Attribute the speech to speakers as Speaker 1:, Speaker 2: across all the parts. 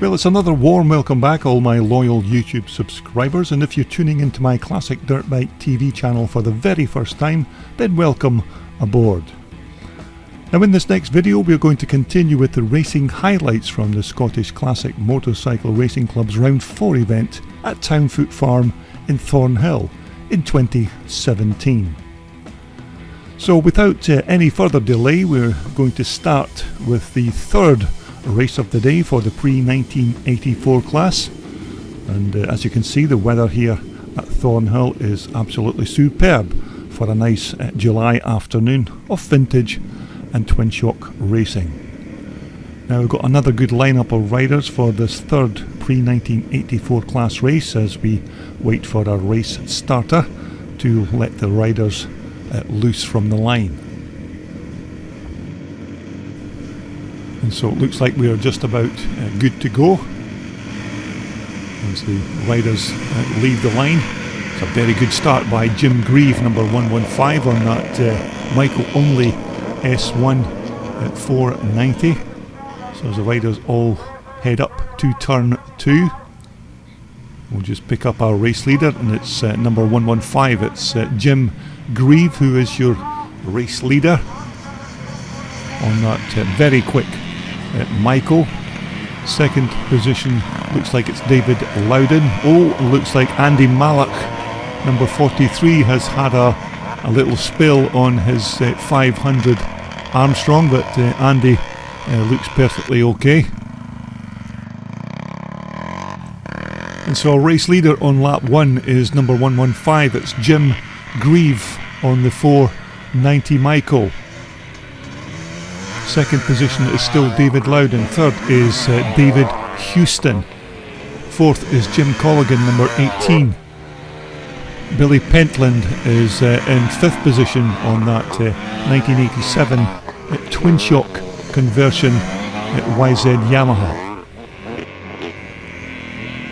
Speaker 1: Well, it's another warm welcome back, all my loyal YouTube subscribers, and if you're tuning into my Classic Dirt Bike TV channel for the very first time, then welcome aboard. Now in this next video we're going to continue with the racing highlights from the Scottish Classic Motorcycle Racing Club's Round 4 event at Townfoot Farm in Thornhill in 2017. So without any further delay, we're going to start with the third race of the day for the pre-1984 class, and as you can see, the weather here at Thornhill is absolutely superb for a nice July afternoon of vintage and twin shock racing. Now we've got another good lineup of riders for this third pre-1984 class race as we wait for our race starter to let the riders loose from the line. And so it looks like we are just about good to go as the riders leave the line. It's a very good start by Jim Grieve, number 115, on that Michael Only S1 at 490. So as the riders all head up to turn 2, we'll just pick up our race leader, and it's number 115. It's Jim Grieve who is your race leader on that very quick Michael. Second position looks like it's David Loudon. Looks like Andy Mallock, number 43, has had a little spill on his 500 Armstrong, but Andy looks perfectly okay. And so our race leader on lap 1 is number 115. It's Jim Grieve on the 490 Michael. Second position is still David Loudon. Third is David Houston. Fourth is Jim Colligan, number 18. Billy Pentland is in fifth position on that 1987 twin shock conversion at YZ Yamaha.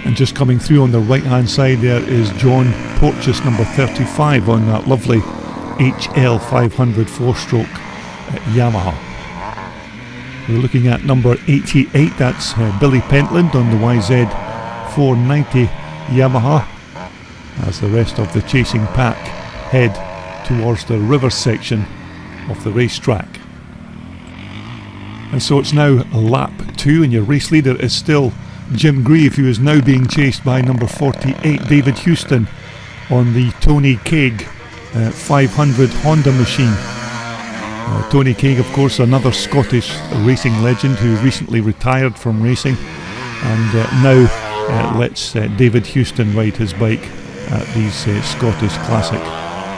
Speaker 1: And just coming through on the right hand side there is John Porteous, number 35, on that lovely HL 500 4-stroke Yamaha. We're looking at number 88, that's Billy Pentland on the YZ 490 Yamaha, as the rest of the chasing pack head towards the river section of the racetrack. And so it's now lap 2, and your race leader is still Jim Grieve, who is now being chased by number 48, David Houston, on the Tony Kaig 500 Honda machine. Tony Kaig, of course, another Scottish racing legend who recently retired from racing, and now lets David Houston ride his bike at these Scottish classic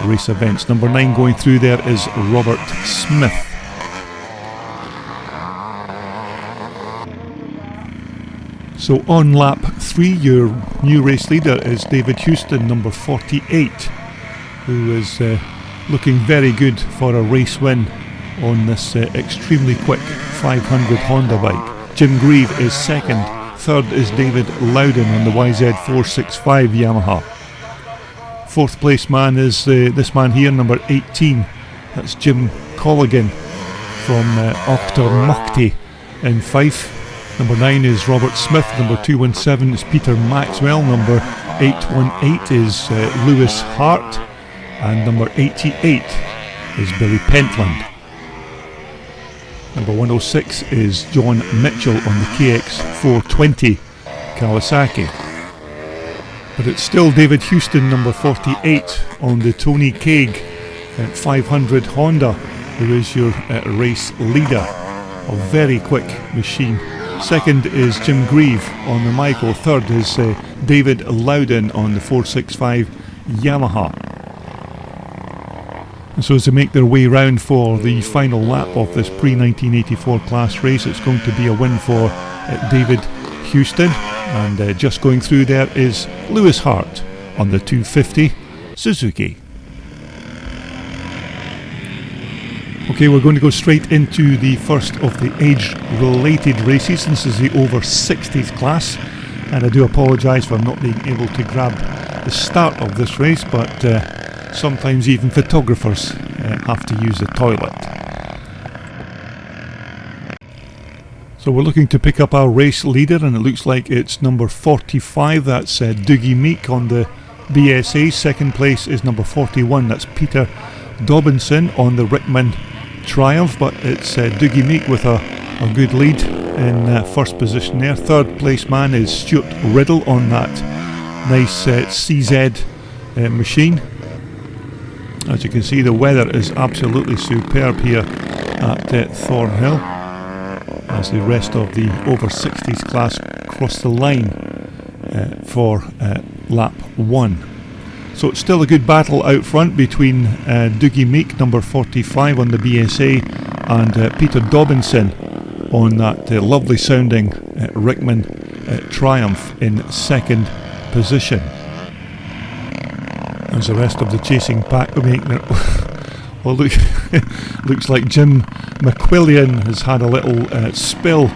Speaker 1: race events. Number 9 going through there is Robert Smith. So on lap 3, your new race leader is David Houston, number 48, who is looking very good for a race win on this extremely quick 500 Honda bike. Jim Grieve is second. Third is David Loudon on the YZ 465 Yamaha. Fourth place man is this man here, number 18. That's Jim Colligan from Auchtermuchty in Fife. Number 9 is Robert Smith. Number 217 is Peter Maxwell. Number 818 is Lewis Hart. And number 88 is Billy Pentland. Number 106 is John Mitchell on the KX 420 Kawasaki. But it's still David Houston, number 48, on the Tony Kaig 500 Honda, who is your race leader. A very quick machine. Second is Jim Grieve on the Michael. Third is David Loudon on the 465 Yamaha. And so as they make their way round for the final lap of this pre-1984 class race, it's going to be a win for David Houston. And just going through there is Lewis Hart on the 250 Suzuki. Okay, we're going to go straight into the first of the age-related races. This is the over 60s class, and I do apologise for not being able to grab the start of this race, but sometimes even photographers have to use the toilet. So we're looking to pick up our race leader, and it looks like it's number 45, that's Dougie Meek on the BSA. Second place is number 41, that's Peter Dobinson on the Rickman Triumph, but it's Dougie Meek with a good lead in first position there. Third place man is Stuart Riddle on that nice CZ machine. As you can see, the weather is absolutely superb here at Thornhill, as the rest of the over 60s class cross the line for lap 1. So it's still a good battle out front between Dougie Meek, number 45 on the BSA, and Peter Dobinson on that lovely sounding Rickman Triumph in second position. As the rest of the chasing pack are making it well, looks like Jim McQuillian has had a little spill,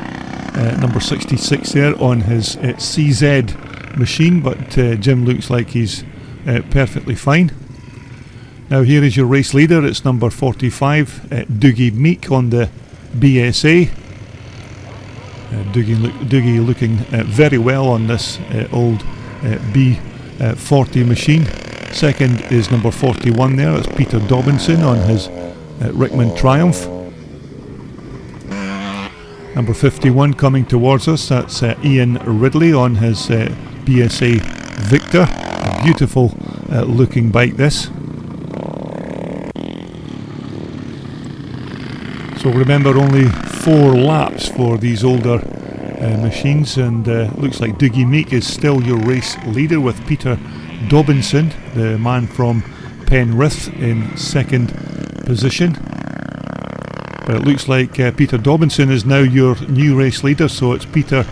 Speaker 1: number 66 there on his CZ machine, but Jim looks like he's perfectly fine. Now here is your race leader, it's number 45, Dougie Meek on the BSA. Dougie looking very well on this old B40 machine. Second is number 41 there, that's Peter Dobinson on his Rickman Triumph. Number 51 coming towards us, that's Ian Ridley on his BSA Victor. A beautiful looking bike this. So remember, only 4 laps for these older machines, and looks like Dougie Meek is still your race leader with Peter Dobinson, the man from Penrith, in second position. But it looks like Peter Dobinson is now your new race leader, so it's Peter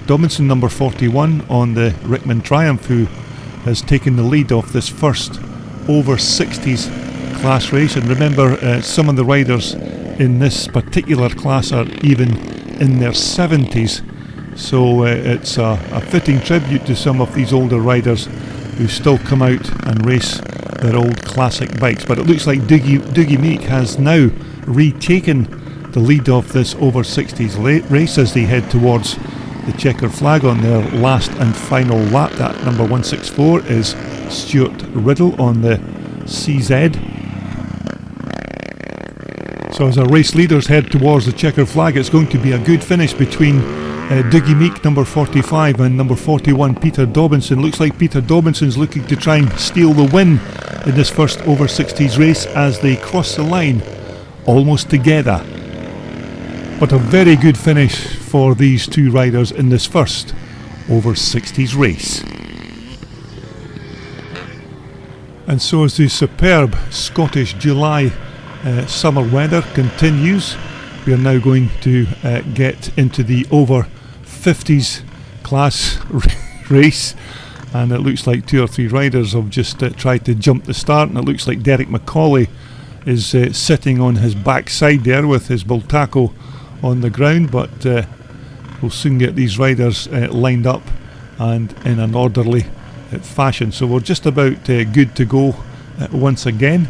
Speaker 1: Dobinson, number 41 on the Rickman Triumph, who has taken the lead of this first over 60s class race. And remember, some of the riders in this particular class are even in their 70s, so it's a fitting tribute to some of these older riders who still come out and race their old classic bikes. But it looks like Dougie Meek has now retaken the lead of this over 60s race as they head towards the checker flag on their last and final lap. That number 164 is Stuart Riddle on the CZ. So as our race leaders head towards the checker flag, it's going to be a good finish between Dougie Meek, number 45, and number 41, Peter Dobinson. Looks like Peter Dobinson's looking to try and steal the win in this first over 60s race as they cross the line almost together. But a very good finish for these two riders in this first over 60s race. And so as the superb Scottish July summer weather continues, we are now going to get into the over 50s class race, and it looks like 2 or 3 riders have just tried to jump the start, and it looks like Derek McCauley is sitting on his backside there with his Bultaco on the ground, but we'll soon get these riders lined up and in an orderly fashion. So we're just about good to go once again.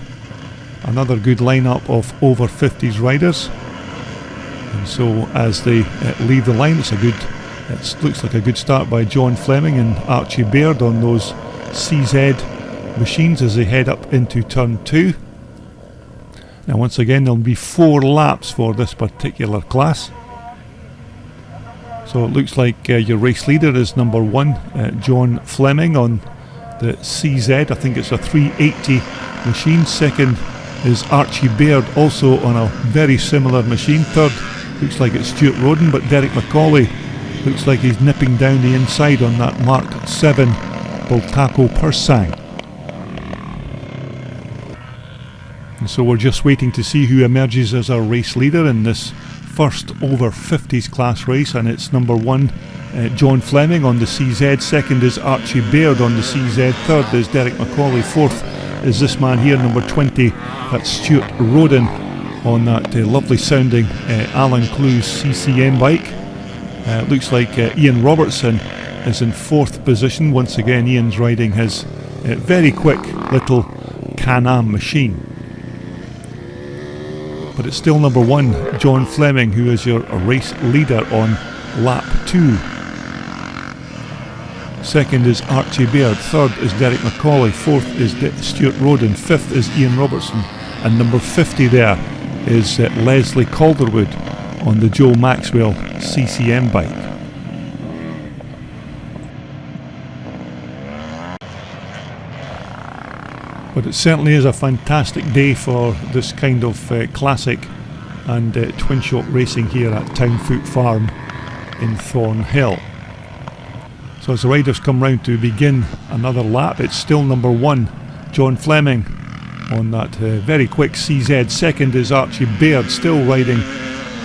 Speaker 1: Another good lineup of over 50s riders. And so as they leave the line, it looks like a good start by John Fleming and Archie Baird on those CZ machines as they head up into turn 2. Now once again, there'll be 4 laps for this particular class. So it looks like your race leader is number 1, John Fleming on the CZ. I think it's a 380 machine. Second is Archie Baird, also on a very similar machine. Third looks like it's Stuart Roden, but Derek McCauley looks like he's nipping down the inside on that Mark 7 Bultaco Persang. And so we're just waiting to see who emerges as our race leader in this first over 50s class race, and it's number 1 John Fleming on the CZ. Second is Archie Baird on the CZ. Third is Derek McCauley. Fourth is this man here, number 20, that's Stuart Roden on that lovely sounding Alan Clues CCM bike. Looks like Ian Robertson is in 4th position. Once again, Ian's riding his very quick little Can-Am machine. but it's still number 1, John Fleming, who is your race leader on lap 2. Second is Archie Baird, third is Derek McCauley, fourth is Stuart Roden, fifth is Ian Robertson, and number 50 there is Leslie Calderwood on the Joe Maxwell CCM bike. But it certainly is a fantastic day for this kind of classic and twin shock racing here at Townfoot Farm in Thornhill. So as the riders come round to begin another lap, it's still number 1, John Fleming on that very quick CZ. Second is Archie Baird, still riding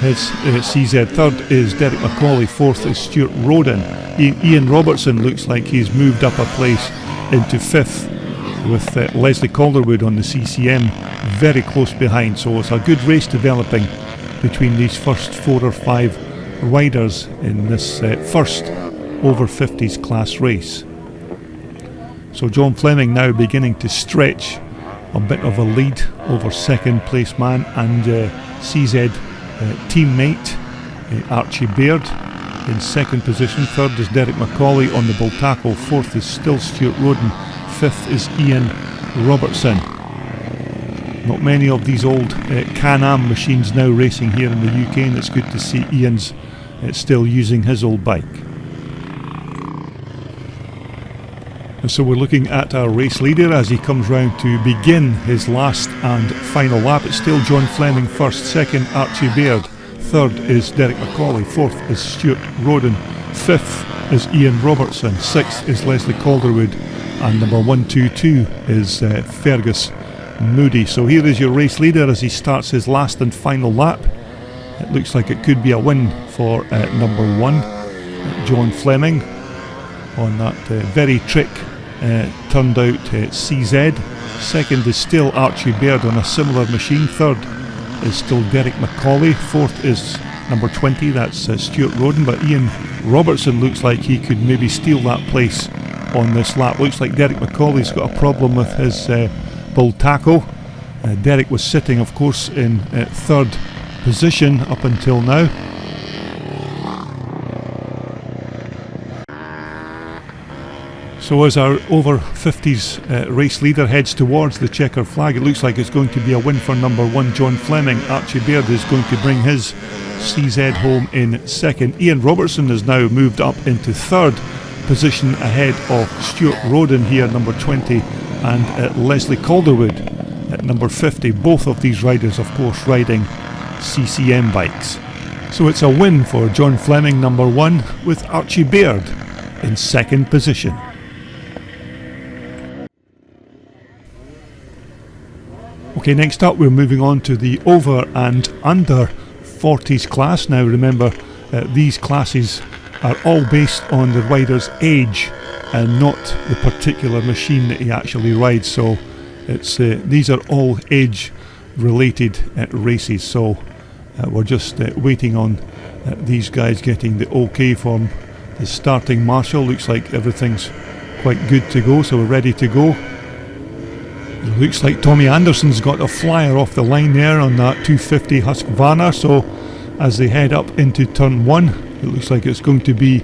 Speaker 1: his CZ. Third is Derek McCauley. Fourth is Stuart Roden. Ian Robertson looks like he's moved up a place into 5th, with Leslie Calderwood on the CCM very close behind. So it's a good race developing between these first 4 or 5 riders in this first over 50s class race. So John Fleming now beginning to stretch a bit of a lead over second place man and CZ teammate Archie Baird in second position. Third is Derek McCauley on the Bultaco. Fourth is still Stuart Roden. Fifth is Ian Robertson. Not many of these old Can-Am machines now racing here in the UK, and it's good to see Ian's still using his old bike. And so we're looking at our race leader as he comes round to begin his last and final lap. It's still John Fleming first, second Archie Baird, third is Derek McCauley, fourth is Stuart Roden, fifth is Ian Robertson, sixth is Leslie Calderwood, and number 122 is Fergus Moody. So here is your race leader as he starts his last and final lap. It looks like it could be a win for number 1, John Fleming, on that very trick turned out CZ. Second is still Archie Baird on a similar machine. Third is still Derek McCauley. Fourth is number 20, that's Stuart Roden, but Ian Robertson looks like he could maybe steal that place on this lap. Looks like Derek McCauley's got a problem with his Bultaco. Derek was sitting, of course, in third position up until now. So as our over 50s race leader heads towards the checker flag, it looks like it's going to be a win for number 1, John Fleming. Archie Baird is going to bring his CZ home in second. Ian Robertson has now moved up into third position ahead of Stuart Roden here, number 20, and Leslie Calderwood at number 50. Both of these riders, of course, riding CCM bikes. So it's a win for John Fleming, number 1, with Archie Baird in second position. Okay, next up we're moving on to the over and under 40s class. Now remember, these classes are all based on the rider's age and not the particular machine that he actually rides. So it's these are all age related races. So we're just waiting on these guys getting the okay from the starting marshal. Looks like everything's quite good to go, so we're ready to go. It looks like Tommy Anderson's got a flyer off the line there on that 250 Husqvarna. So as they head up into turn 1, it looks like it's going to be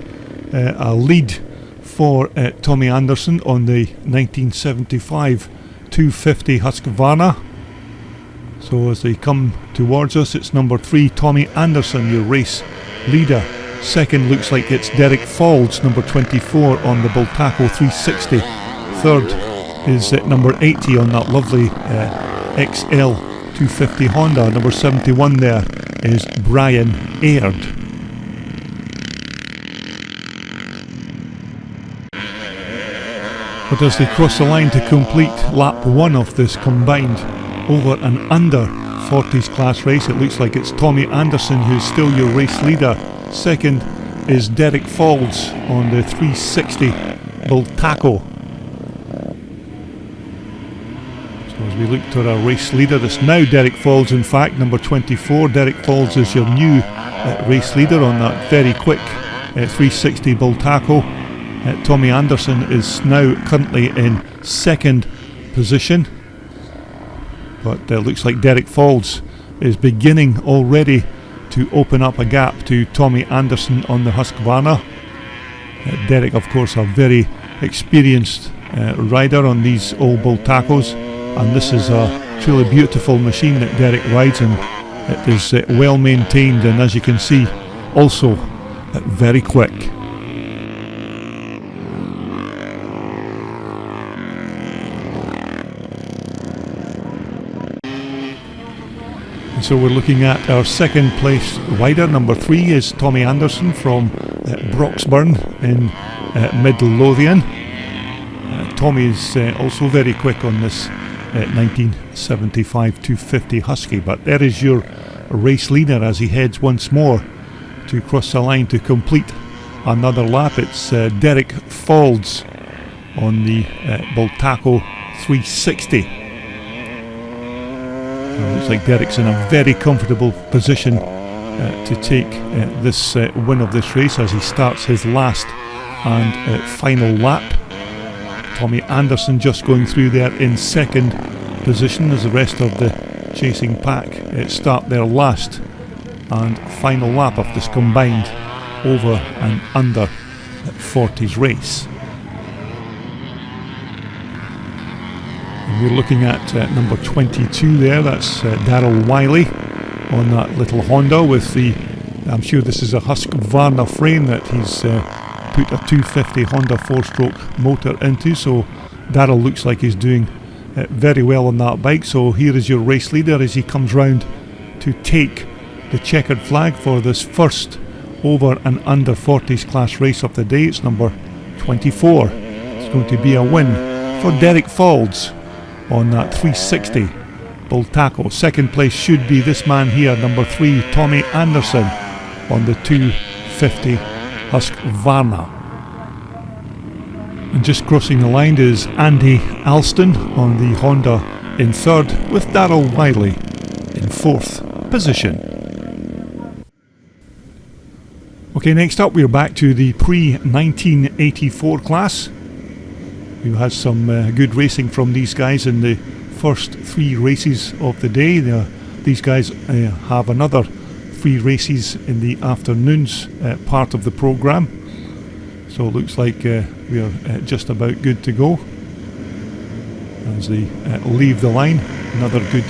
Speaker 1: a lead for Tommy Anderson on the 1975 250 Husqvarna. So as they come towards us, it's number 3, Tommy Anderson, your race leader. Second looks like it's Derek Faulds, number 24 on the Bultaco 360. Third is number 80 on that lovely XL 250 Honda. Number 71 there is Brian Aird. But as they cross the line to complete lap 1 of this combined over and under 40s class race, it looks like it's Tommy Anderson who's still your race leader. Second is Derek Faulds on the 360 Bultaco. So as we look to our race leader, it's now Derek Faulds, in fact, number 24. Derek Faulds is your new race leader on that very quick 360 Bultaco. Tommy Anderson is now currently in second position, but looks like Derek Faulds is beginning already to open up a gap to Tommy Anderson on the Husqvarna. Derek, of course, a very experienced rider on these old bull tacos, and this is a truly beautiful machine that Derek rides, and it is well maintained, and as you can see, also very quick. And so we're looking at our second place rider. Number 3 is Tommy Anderson from Broxburn in Mid Lothian. Tommy is also very quick on this 1975 250 Husky, but there is your race leader as he heads once more to cross the line to complete another lap. It's Derek Faulds on the Bultaco 360. Looks like Derek's in a very comfortable position to take this win of this race as he starts his last and final lap. Tommy Anderson just going through there in second position as the rest of the chasing pack start their last and final lap of this combined over and under 40s race. And we're looking at number 22 there. That's Darryl Wiley on that little Honda with the, I'm sure this is a Husqvarna frame that he's put a 250 Honda 4-stroke motor into, so Darryl looks like he's doing very well on that bike. So here is your race leader as he comes round to take the checkered flag for this first over and under 40s class race of the day. It's number 24. It's going to be a win for Derek Faulds on that 360 Bultaco. Second place should be this man here, number 3, Tommy Anderson on the 250 Husqvarna. And just crossing the line is Andy Alston on the Honda in third, with Darryl Wiley in fourth position. Okay, next up we're back to the pre-1984 class, who has some good racing from these guys in the first 3 races of the day. These guys have another 3 races in the afternoons part of the programme, so it looks like we are just about good to go as they leave the line. Another good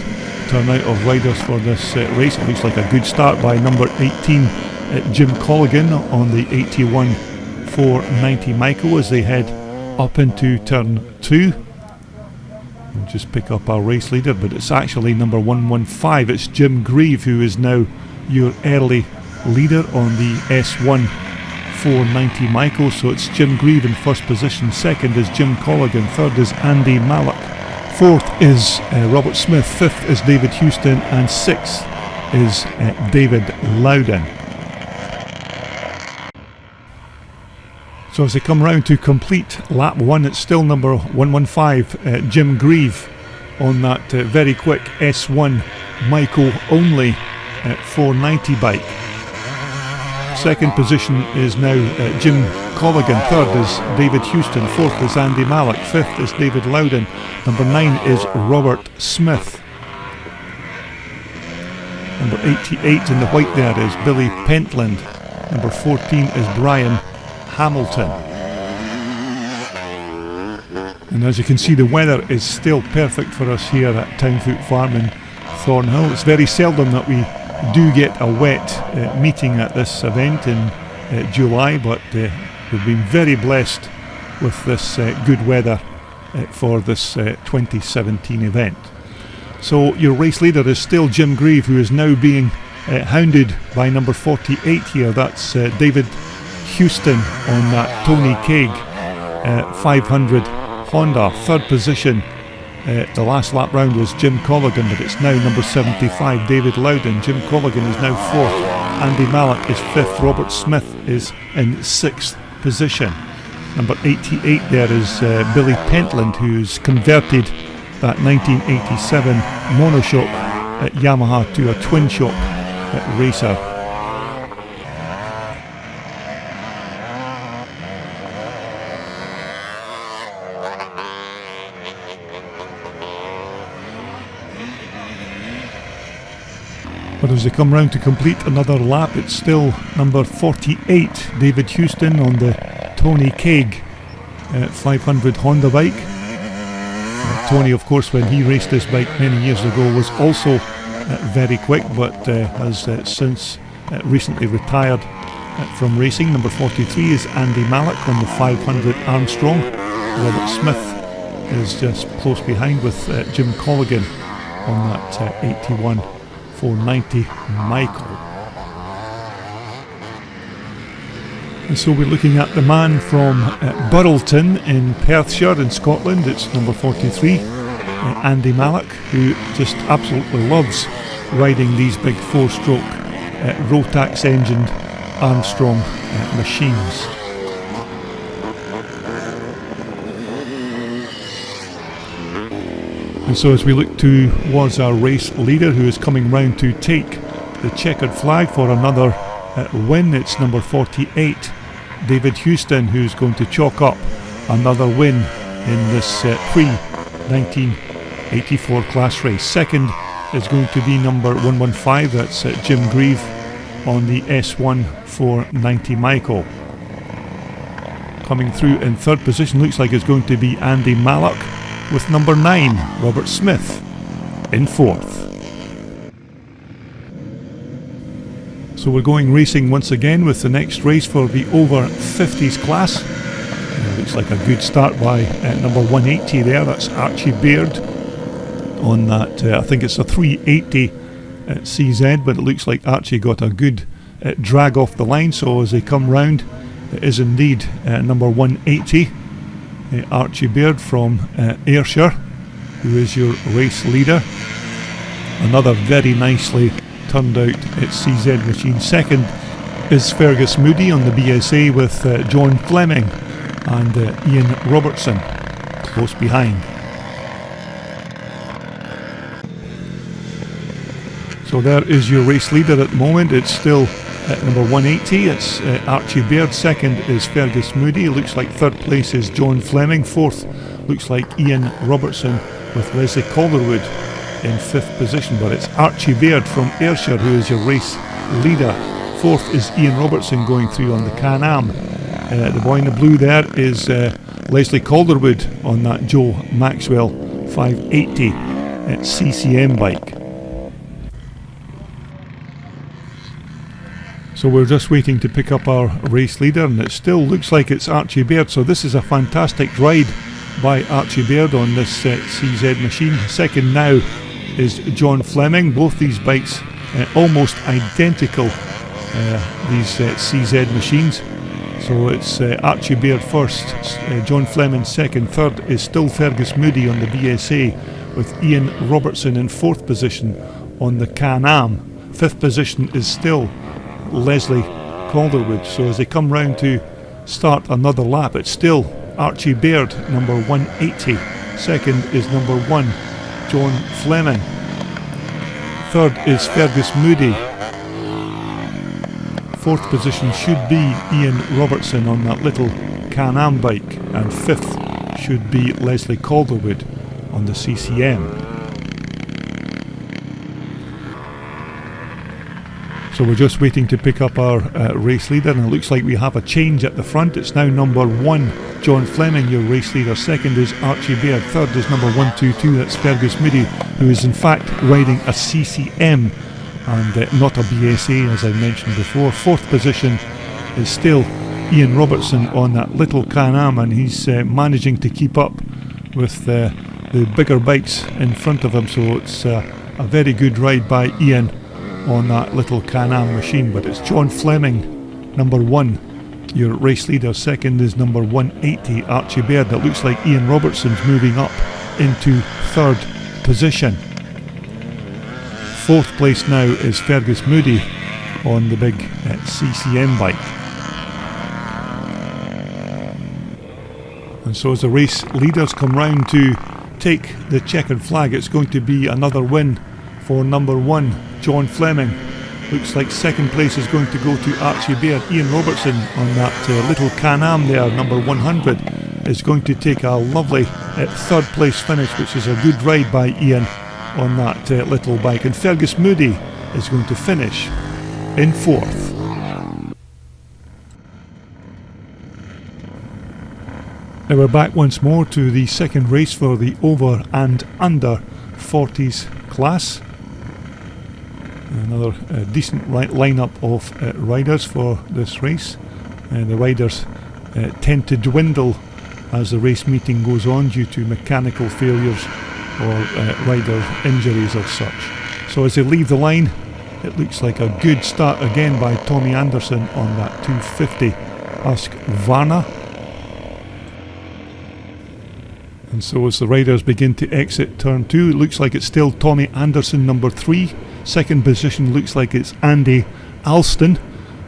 Speaker 1: turnout of riders for this race. It looks like a good start by number 18 Jim Colligan on the 81 490 Michael as they head up into turn 2. We'll just pick up our race leader, but it's actually number 115. It's Jim Grieve who is now your early leader on the S1 490 Michael. So it's Jim Grieve in first position, second is Jim Colligan, third is Andy Mallock, fourth is Robert Smith, fifth is David Houston, and sixth is David Loudon. So as they come round to complete lap 1, it's still number 115, Jim Grieve on that very quick S1 Michael only 490 bike. Second position is now Jim Colligan, third is David Houston, fourth is Andy Mallock, fifth is David Loudon, number 9 is Robert Smith. Number 88 in the white there is Billy Pentland, number 14 is Brian Hamilton. And as you can see, the weather is still perfect for us here at Townfoot Farm in Thornhill. It's very seldom that we do get a wet meeting at this event in July, but we've been very blessed with this good weather for this 2017 event. So your race leader is still Jim Grieve, who is now being hounded by number 48 here. That's David Houston on that Tony Kaig 500 Honda. Third position, the last lap round was Jim Colligan, but it's now number 75 David Loudon. Jim Colligan is now fourth, Andy Mallock is fifth, Robert Smith is in sixth position. Number 88 there is Billy Pentland, who's converted that 1987 monoshock at Yamaha to a twin shock racer. they come round to complete another lap, it's still number 48, David Houston, on the Tony Kaig 500 Honda bike. Tony, of course, when he raced this bike many years ago, was also very quick, but has since recently retired from racing. Number 43 is Andy Mallock on the 500 Armstrong. Robert Smith is just close behind with Jim Colligan on that 81 490 Michael. And so we're looking at the man from Burrelton in Perthshire in Scotland. It's number 43, Andy Mallock, who just absolutely loves riding these big four-stroke Rotax engined Armstrong machines. And so as we look towards our race leader, who is coming round to take the checkered flag for another win, it's number 48, David Houston, who's going to chalk up another win in this pre-1984 class race. Second is going to be number 115, that's Jim Grieve on the S1 490 Michael. Coming through in third position, looks like it's going to be Andy Mallock, with number 9, Robert Smith, in fourth. So we're going racing once again with the next race for the over 50s class. Looks like a good start by number 180 there, that's Archie Baird on that, I think it's a 380 CZ, but it looks like Archie got a good drag off the line, so as they come round, it is indeed number 180. Archie Baird from Ayrshire, who is your race leader. Another very nicely turned out CZ machine. Second is Fergus Moody on the BSA with John Fleming and Ian Robertson close behind. So there is your race leader at the moment. It's still number 180, it's Archie Baird. Second is Fergus Moody. Looks like third place is John Fleming. Fourth looks like Ian Robertson, with Leslie Calderwood in fifth position. But it's Archie Baird from Ayrshire who is your race leader. Fourth is Ian Robertson going through on the Can-Am. The boy in the blue there is Leslie Calderwood on that Joe Maxwell 580 CCM bike. So we're just waiting to pick up our race leader, and it still looks like it's Archie Baird. So this is a fantastic ride by Archie Baird on this CZ machine. Second now is John Fleming. Both these bikes almost identical, these CZ machines. So it's Archie Baird first, John Fleming second. Third is still Fergus Moody on the BSA, with Ian Robertson in fourth position on the Can-Am. Fifth position is still Leslie Calderwood. So as they come round to start another lap, it's still Archie Baird, number 180. Second is number 1, John Fleming. Third is Fergus Moody. Fourth position should be Ian Robertson on that little Can-Am bike, and fifth should be Leslie Calderwood on the CCM. So we're just waiting to pick up our race leader, and it looks like we have a change at the front. It's now number 1, John Fleming, your race leader. Second is Archie Baird. Third is number 122, that's Fergus Moody, who is in fact riding a CCM and not a BSA, as I mentioned before. Fourth position is still Ian Robertson on that little Can-Am, and he's managing to keep up with the bigger bikes in front of him. So it's a very good ride by Ian on that little Can-Am machine. But it's John Fleming, number 1, your race leader. Second is number 180, Archie Baird. It looks like Ian Robertson's moving up into third position. Fourth place now is Fergus Moody on the big CCM bike. And so as the race leaders come round to take the checkered flag, it's going to be another win for number 1, John Fleming. Looks like second place is going to go to Archie Baird. Ian Robertson on that little Can-Am there, number 100, is going to take a lovely third place finish, which is a good ride by Ian on that little bike. And Fergus Moody is going to finish in 4th. Now we're back once more to the second race for the over and under 40s class. Another decent lineup of riders for this race. The riders tend to dwindle as the race meeting goes on due to mechanical failures or rider injuries as such. So as they leave the line, it looks like a good start again by Tommy Anderson on that 250 Husqvarna. And so as the riders begin to exit turn 2, it looks like it's still Tommy Anderson number 3. Second position looks like it's Andy Alston.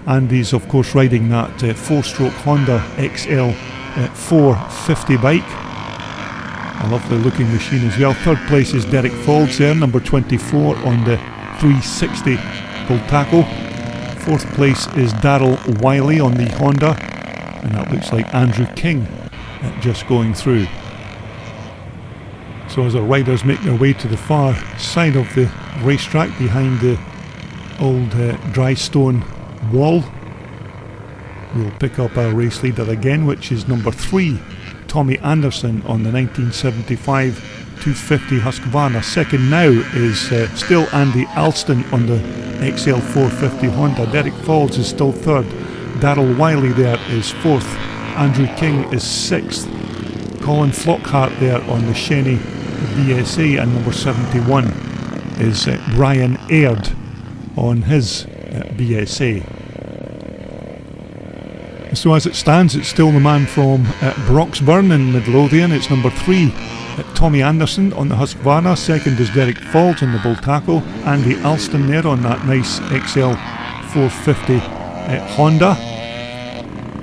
Speaker 1: Andy's of course riding that 4-stroke Honda XL 450 bike. A lovely looking machine as well. Third place is Derek Faulds there, number 24 on the 360 Bultaco. Fourth place is Darryl Wiley on the Honda. And that looks like Andrew King just going through. So as our riders make their way to the far side of the racetrack behind the old dry stone wall, we'll pick up our race leader again, which is number 3, Tommy Anderson on the 1975 250 Husqvarna. Second now is still Andy Alston on the XL 450 Honda. Derek Faulds is still third. Darryl Wiley there is fourth. Andrew King is sixth. Colin Flockhart there on the Shenny BSA, and number 71 is Brian Aird on his BSA. So as it stands, it's still the man from Broxburn in Midlothian. It's number 3, Tommy Anderson on the Husqvarna. Second is Derek Faulds on the Bultaco. Andy Alston there on that nice XL 450 Honda.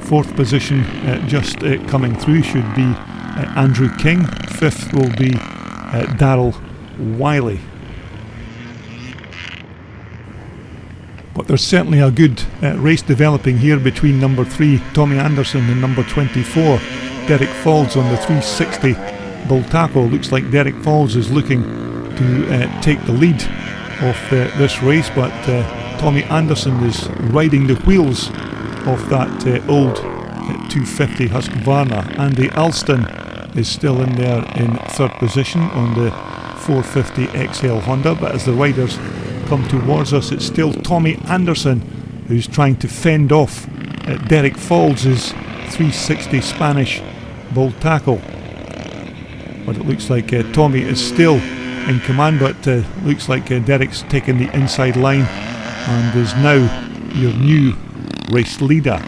Speaker 1: Fourth position just coming through should be Andrew King. Fifth will be Darryl Wiley. But there's certainly a good race developing here between number 3 Tommy Anderson and number 24 Derek Faulds on the 360 Bultaco. Looks like Derek Faulds is looking to take the lead of this race, but Tommy Anderson is riding the wheels of that old 250 Husqvarna. Andy Alston is still in there in third position on the 450 XL Honda, but as the riders come towards us, it's still Tommy Anderson who's trying to fend off Derek Faulds' 360 Spanish Bultaco. But it looks like Tommy is still in command, but looks like Derek's taken the inside line and is now your new race leader.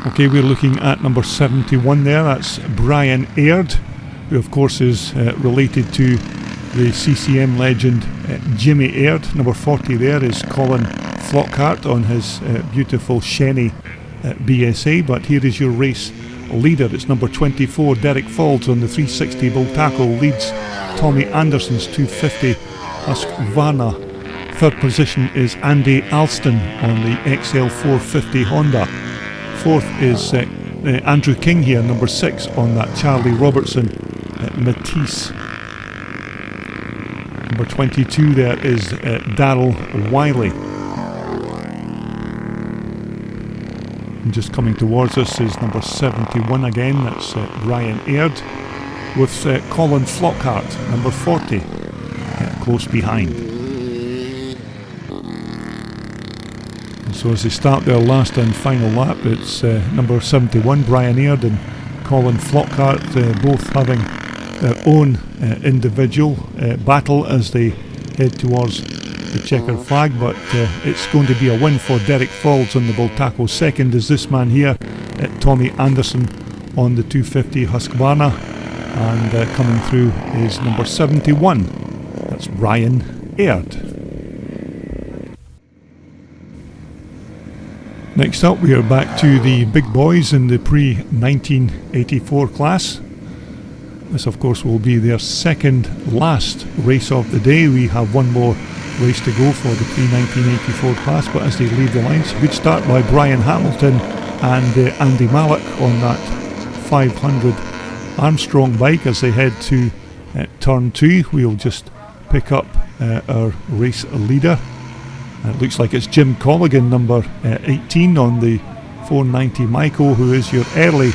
Speaker 1: Okay, we're looking at number 71 there. That's Brian Aird, who of course is related to the CCM legend Jimmy Aird. Number 40 there is Colin Flockhart on his beautiful Shenny BSA. But here is your race leader. It's number 24, Derek Faulds on the 360 Bultaco, leads Tommy Anderson's 250 Husqvarna. Third position is Andy Alston on the XL 450 Honda. Fourth is Andrew King here, number 6 on that Charlie Robertson Matisse. Number 22 there is Darryl Wiley. And just coming towards us is number 71 again, that's Brian Aird, with Colin Flockhart, number 40, close behind. So as they start their last and final lap, it's number 71 Brian Aird and Colin Flockhart both having their own individual battle as they head towards the checkered flag, but it's going to be a win for Derek Faulds on the Bultaco. Second is this man here, Tommy Anderson on the 250 Husqvarna, and coming through is number 71, that's Brian Aird. Next up, we are back to the big boys in the pre-1984 class. This, of course, will be their second last race of the day. We have one more race to go for the pre-1984 class, but as they leave the lines, a good start by Brian Hamilton and Andy Mallock on that 500 Armstrong bike as they head to turn 2. We'll just pick up our race leader. It looks like it's Jim Colligan, number 18 on the 490 Michael, who is your early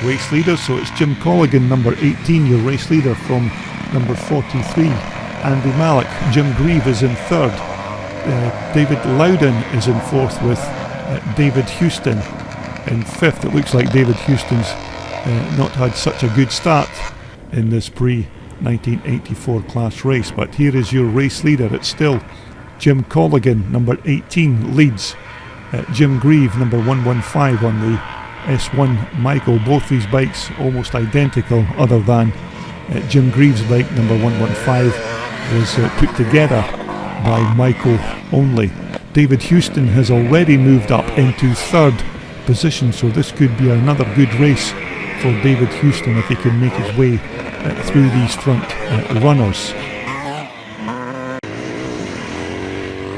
Speaker 1: race leader. So it's Jim Colligan, number 18, your race leader from number 43. Andy Malik. Jim Grieve is in third. David Loudon is in fourth with David Houston in fifth. It looks like David Houston's not had such a good start in this pre-1984 class race, but here is your race leader. It's still Jim Colligan, number 18, leads. Jim Grieve, number 115 on the S1 Michael. Both these bikes almost identical, other than Jim Grieve's bike, number 115, was put together by Michael only. David Houston has already moved up into third position, so this could be another good race for David Houston if he can make his way through these front runners.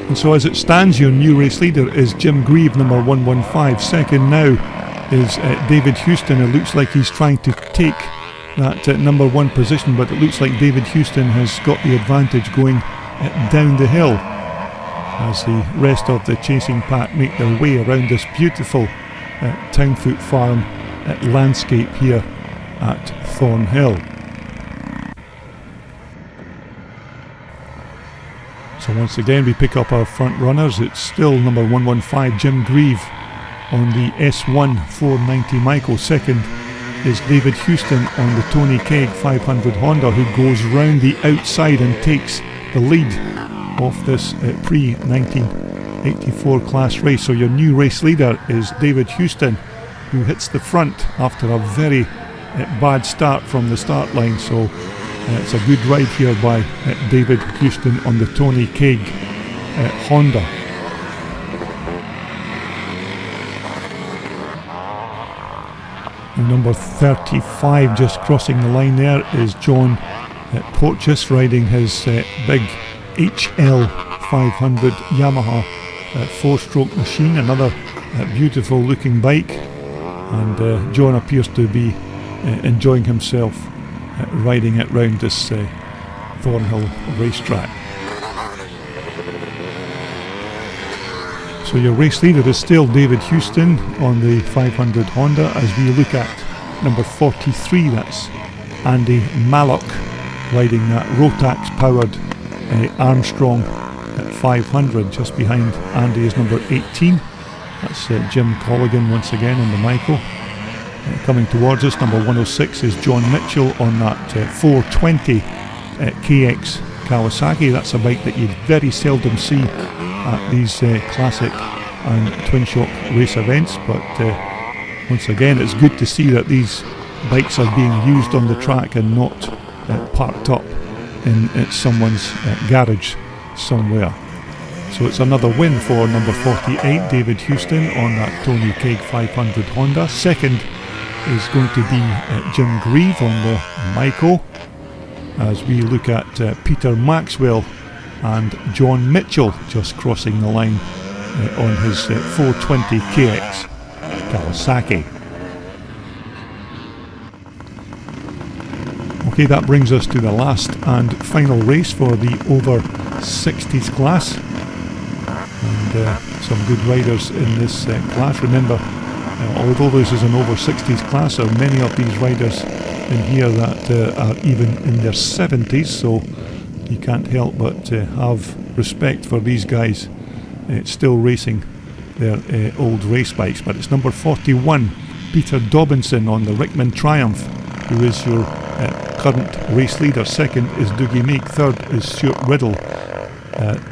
Speaker 1: And so as it stands, your new race leader is Jim Grieve, number 115. Second now is David Houston. It looks like he's trying to take that number 1 position, but it looks like David Houston has got the advantage going down the hill as the rest of the chasing pack make their way around this beautiful Townfoot Farm landscape here at Thornhill. So once again we pick up our front runners. It's still number 115 Jim Grieve on the S1 490 Michael. Second is David Houston on the Tony Kegg 500 Honda, who goes round the outside and takes the lead of this pre-1984 class race. So your new race leader is David Houston, who hits the front after a very bad start from the start line. So it's a good ride here by David Houston on the Tony Kegg Honda. And number 35 just crossing the line there is John Porteous, riding his big HL 500 Yamaha 4-stroke machine, another beautiful looking bike, and John appears to be enjoying himself riding it round this Thornhill racetrack. So your race leader is still David Houston on the 500 Honda. As we look at number 43, that's Andy Mallock riding that Rotax powered Armstrong 500. Just behind Andy is number 18. That's Jim Colligan once again on the Michael. Coming towards us, number 106 is John Mitchell on that 420 KX Kawasaki. That's a bike that you very seldom see at these classic and twin shock race events, but once again it's good to see that these bikes are being used on the track and not parked up in someone's garage somewhere. So it's another win for number 48 David Houston on that Tony Kegg 500 Honda. Second is going to be Jim Grieve on the Michael, as we look at Peter Maxwell and John Mitchell just crossing the line on his 420 KX Kawasaki. Okay, that brings us to the last and final race for the over 60s class, and some good riders in this class. Remember, although this is an over 60s class, there are many of these riders in here that are even in their 70s, so you can't help but have respect for these guys still racing their old race bikes. But it's number 41 Peter Dobinson on the Rickman Triumph, who is your current race leader. Second is Dougie Meek. Third is Stuart Riddle.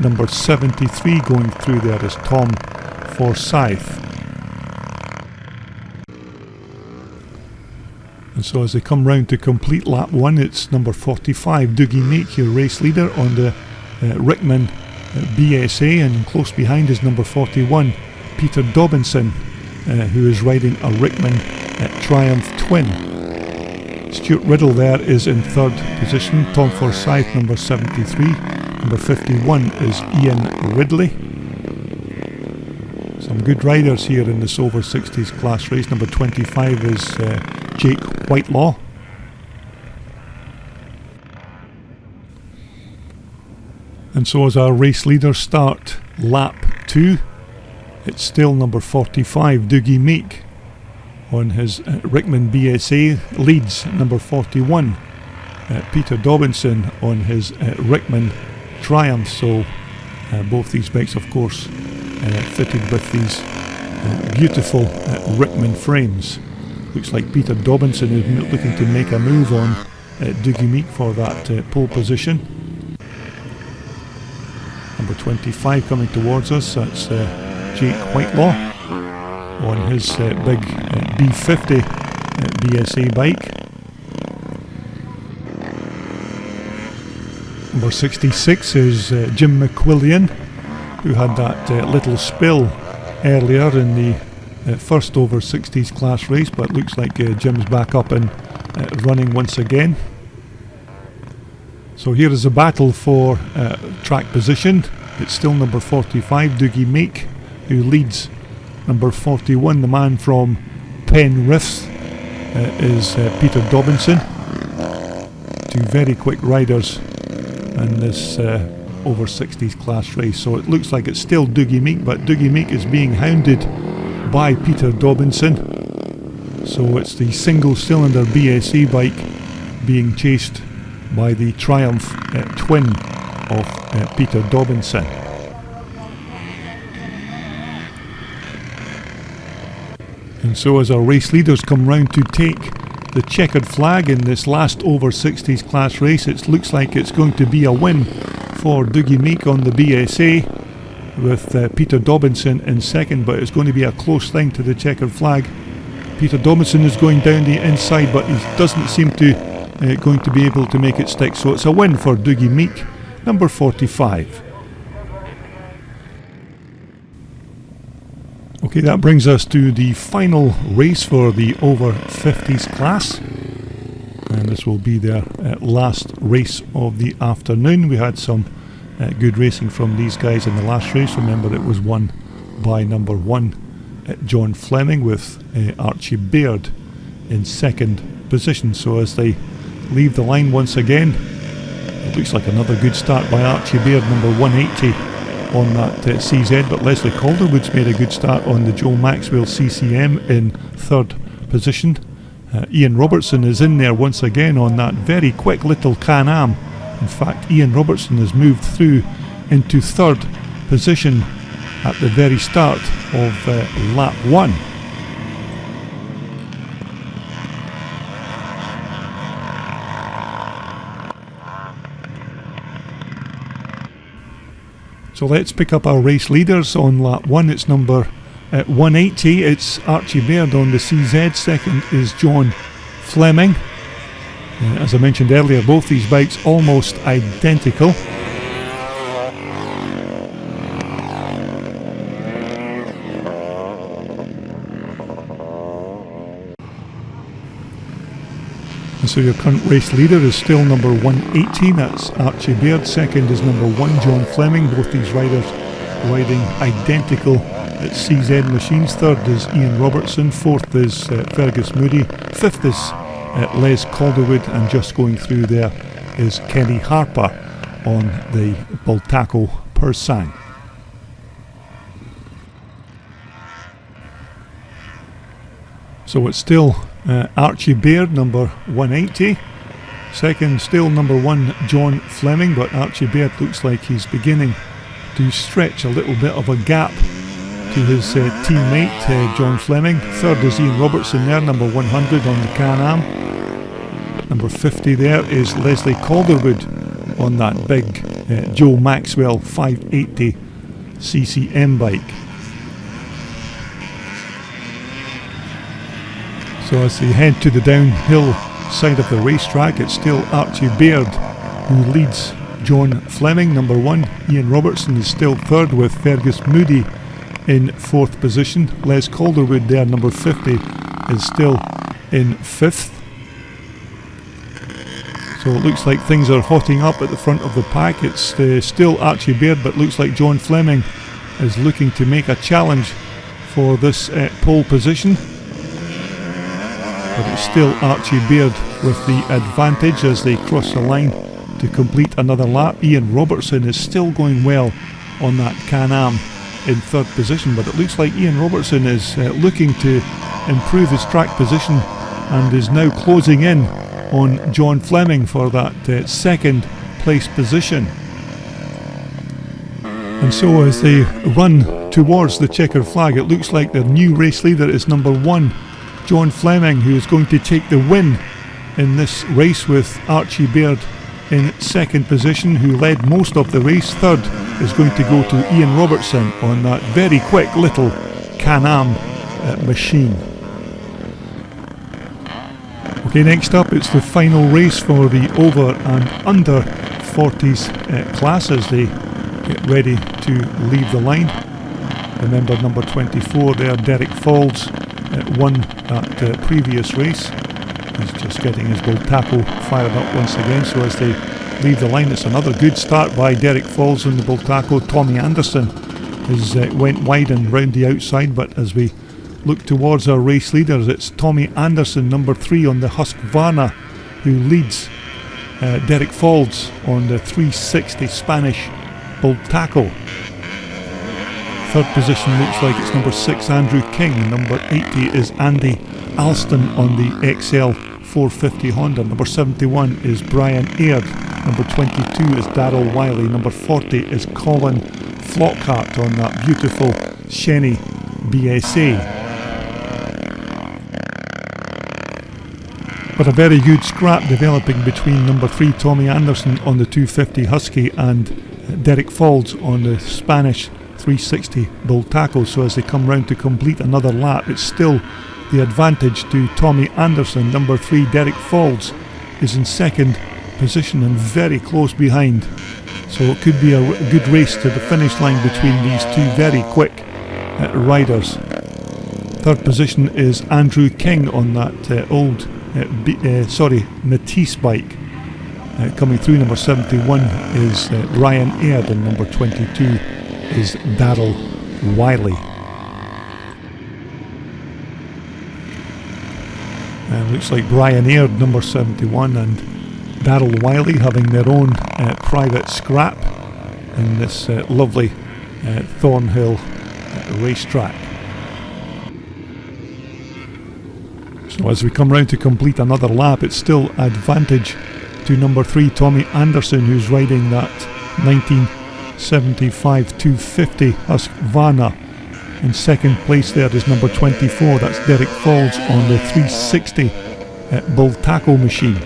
Speaker 1: Number 73 going through there is Tom Forsyth. And so as they come round to complete lap 1, it's number 45 Dougie Meek, your race leader on the Rickman BSA, and close behind is number 41 Peter Dobinson, who is riding a Rickman Triumph Twin. Stuart Riddle there is in third position. Tom Forsyth number 73. Number 51 is Ian Ridley. Some good riders here in this over 60s class race. Number 25 is Jake Whitelaw. And so as our race leaders start lap 2, it's still number 45, Dougie Meek, on his Rickman BSA, leads number 41, Peter Dobinson, on his Rickman Triumph. So both these bikes, of course, fitted with these beautiful Rickman frames. Looks like Peter Dobinson is looking to make a move on Dougie Meek for that pole position. Number 25 coming towards us, that's Jake Whitelaw on his big B50 BSA bike. Number 66 is Jim McQuillian, who had that little spill earlier in the first over 60s class race, but looks like Jim's back up and running once again. So here is a battle for track position. It's still number 45, Dougie Meek, who leads. Number 41, the man from Penrith, is Peter Dobinson. Two very quick riders in this over 60s class race. So it looks like it's still Dougie Meek, but Dougie Meek is being hounded by Peter Dobinson. So it's the single cylinder BSA bike being chased by the Triumph twin of Peter Dobinson. And so as our race leaders come round to take the checkered flag in this last over 60s class race, it looks like it's going to be a win for Dougie Meek on the BSA, with Peter Dobinson in second, but it's going to be a close thing to the checkered flag. Peter Dobinson is going down the inside, but he doesn't seem to going to be able to make it stick, so it's a win for Dougie Meek, number 45. Okay, that brings us to the final race for the over 50s class, and this will be their last race of the afternoon. We had some good racing from these guys in the last race. Remember, it was won by number 1 John Fleming, with Archie Baird in second position. So as they leave the line once again, it looks like another good start by Archie Baird, number 180 on that CZ, but Leslie Calderwood's made a good start on the Joe Maxwell CCM in third position. Ian Robertson is in there once again on that very quick little Can-Am. In fact, Ian Robertson has moved through into third position at the very start of lap 1. So let's pick up our race leaders on lap 1. It's number 180. It's Archie Baird on the CZ. Second is John Fleming. As I mentioned earlier, both these bikes almost identical. And so your current race leader is still number 180, that's Archie Baird. Second is number 1, John Fleming. Both these riders riding identical at CZ machines. Third is Ian Robertson. Fourth is Fergus Moody. Fifth is Les Calderwood. And just going through there is Kenny Harper on the Bultaco Persang. So it's still Archie Baird, number 180. Second, still number 1, John Fleming, but Archie Baird looks like he's beginning to stretch a little bit of a gap to his teammate, John Fleming. Third is Ian Robertson there, number 100 on the Can-Am. Number 50 there is Leslie Calderwood on that big Joe Maxwell 580 CCM bike. So as they head to the downhill side of the racetrack, it's still Archie Baird who leads John Fleming, number 1. Ian Robertson is still third, with Fergus Moody in fourth position. Les Calderwood there, number 50, is still in fifth. So it looks like things are hotting up at the front of the pack. It's still Archie Baird, but looks like John Fleming is looking to make a challenge for this pole position. But it's still Archie Baird with the advantage as they cross the line to complete another lap. Ian Robertson is still going well on that Can-Am in third position, but it looks like Ian Robertson is looking to improve his track position and is now closing in on John Fleming for that second place position. And so as they run towards the checkered flag, it looks like their new race leader is number 1, John Fleming, who is going to take the win in this race, with Archie Baird in second position, who led most of the race. Third is going to go to Ian Robertson on that very quick little Can-Am machine. Okay, next up it's the final race for the over and under 40s classes. They get ready to leave the line. Remember, number 24 there, Derek Falls, won that previous race. He's just getting his Bull Taco fired up once again. So as they leave the line, it's another good start by Derek Falls on the Bull Taco. Tommy Anderson has went wide and round the outside, but as we look towards our race leaders, it's Tommy Anderson, number 3 on the Husqvarna, who leads Derek Falls on the 360 Spanish Bull Taco. Third position looks like it's number 6 Andrew King. Number 80 is Andy Alston on the XL 450 Honda. Number 71 is Brian Aird. Number 22 is Darryl Wiley. Number 40 is Colin Flockhart on that beautiful Shenny BSA. But a very good scrap developing between number 3 Tommy Anderson on the 250 Husky and Derek Falls on the Spanish 360 Bull Taco. So as they come round to complete another lap, it's still the advantage to Tommy Anderson. Number 3 Derek Falls is in second position and very close behind. So it could be a good race to the finish line between these two very quick riders. Third position is Andrew King on that old Matisse bike. Coming through, number 71 is Ryan Aird, and number 22 is Darryl Wiley. Looks like Brian Aird, number 71, and Darryl Wiley having their own private scrap in this lovely Thornhill racetrack. So as we come round to complete another lap, it's still advantage to number 3 Tommy Anderson, who's riding that 1975 250 Husqvarna. In second place there is number 24, that's Derek Falls on the 360 Bull Taco machine.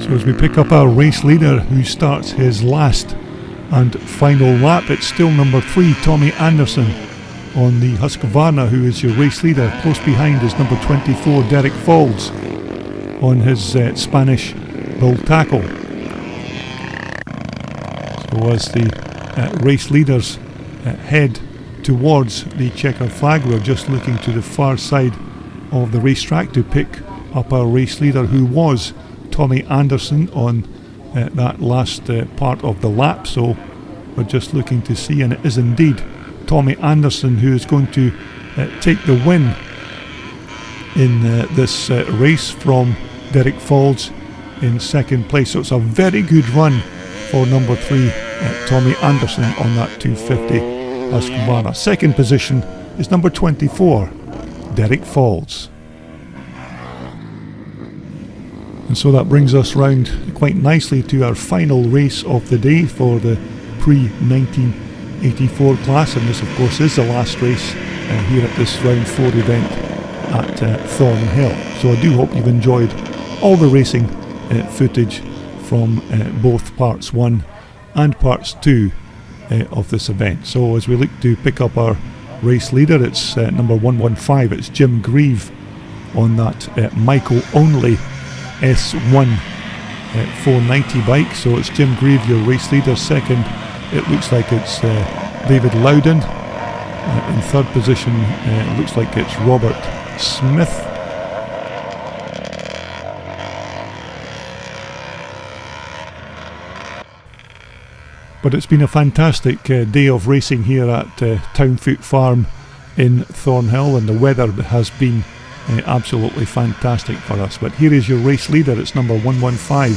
Speaker 1: So as we pick up our race leader, who starts his last and final lap, it's still number 3 Tommy Anderson on the Husqvarna, who is your race leader. Close behind is number 24 Derek Falls on his Spanish Bull Taco. So as the race leaders head towards the checkered flag, we're just looking to the far side of the racetrack to pick up our race leader, who was Tommy Anderson on that last part of the lap. So we're just looking to see, and it is indeed Tommy Anderson who is going to take the win in this race from Derek Falls in second place. So it's a very good run for number 3 Tommy Anderson on that 250 Husqvarna. Second position is number 24 Derek Falls. And so that brings us round quite nicely to our final race of the day for the pre-1984 class, and this of course is the last race here at this round 4 event at Thornhill. So I do hope you've enjoyed all the racing footage from both parts 1 and parts 2 of this event. So as we look to pick up our race leader, it's number 115, it's Jim Grieve on that Michael Only S1 490 bike. So it's Jim Grieve, your race leader. Second, it looks like it's David Loudon. In third position, it looks like it's Robert Smith. But it's been a fantastic day of racing here at Townfoot Farm in Thornhill, and the weather has been absolutely fantastic for us. But here is your race leader. It's number 115,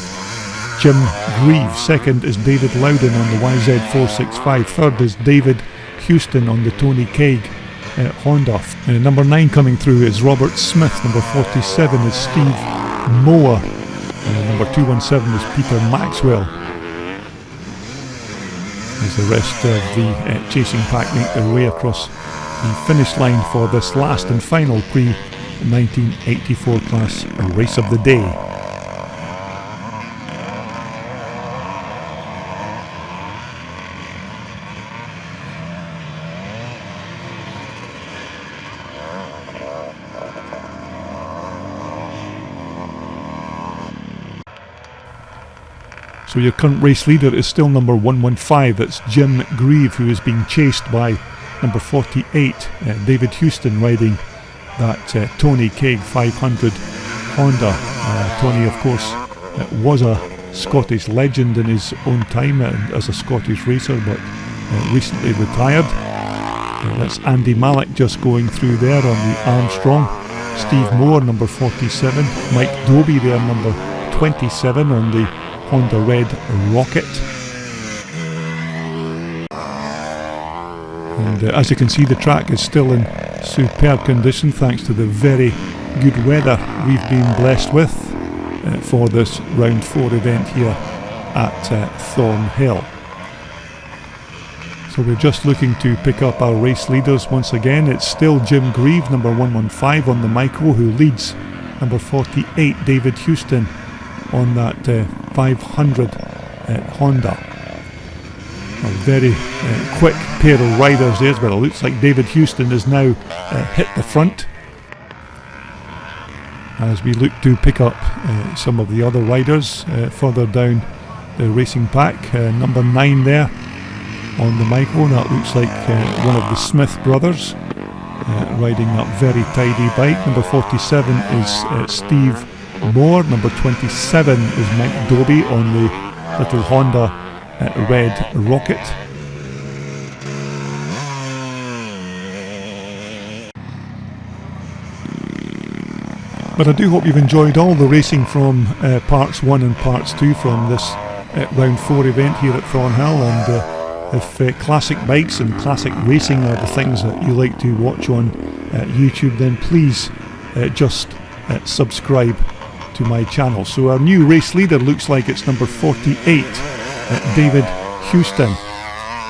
Speaker 1: Jim Grieve. Second is David Loudon on the YZ465. Third is David Houston on the Tony Kaig Honda. Number 9 coming through is Robert Smith. Number 47 is Steve Moore. Number 217 is Peter Maxwell. As the rest of the chasing pack make their way across the finish line for this last and final pre-1984 class race of the day. So your current race leader is still number 115. That's Jim Grieve, who is being chased by number 48, David Houston, riding that Tony Kaig 500 Honda. Tony, of course, was a Scottish legend in his own time as a Scottish racer, but recently retired. That's Andy Malik just going through there on the Armstrong. Steve Moore, number 47. Mike Doby there, number 27 on the Honda Red Rocket. And as you can see, the track is still in superb condition thanks to the very good weather we've been blessed with for this round 4 event here at Thornhill. So we're just looking to pick up our race leaders once again. It's still Jim Grieve, number 115 on the Micro, who leads number 48, David Houston, on that 500 Honda. A very quick pair of riders there, but it looks like David Houston has now hit the front as we look to pick up some of the other riders further down the racing pack. Number 9 there on the Micro, that looks like one of the Smith brothers riding that very tidy bike. Number 47 is Steve Moore. Number 27 is Mike Doby on the little Honda Red Rocket. But I do hope you've enjoyed all the racing from parts 1 and parts 2 from this round 4 event here at Thornhill. And if classic bikes and classic racing are the things that you like to watch on YouTube, then please just subscribe to my channel. So our new race leader looks like it's number 48, David Houston,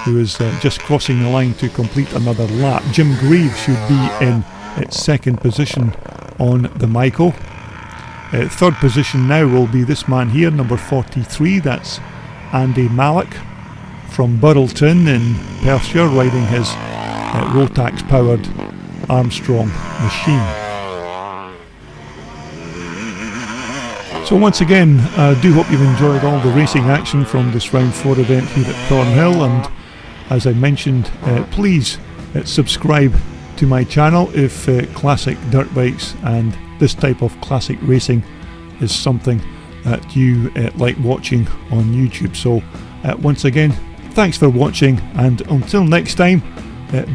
Speaker 1: who is just crossing the line to complete another lap. Jim Grieve should be in second position on the Michael. Third position now will be this man here, number 43. That's Andy Malik from Burrelton in Perthshire, riding his Rotax powered Armstrong machine. So once again, I do hope you've enjoyed all the racing action from this round 4 event here at Thornhill, and as I mentioned, please subscribe to my channel if classic dirt bikes and this type of classic racing is something that you like watching on YouTube. So once again, thanks for watching, and until next time,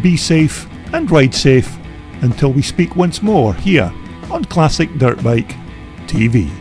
Speaker 1: be safe and ride safe until we speak once more here on Classic Dirt Bike TV.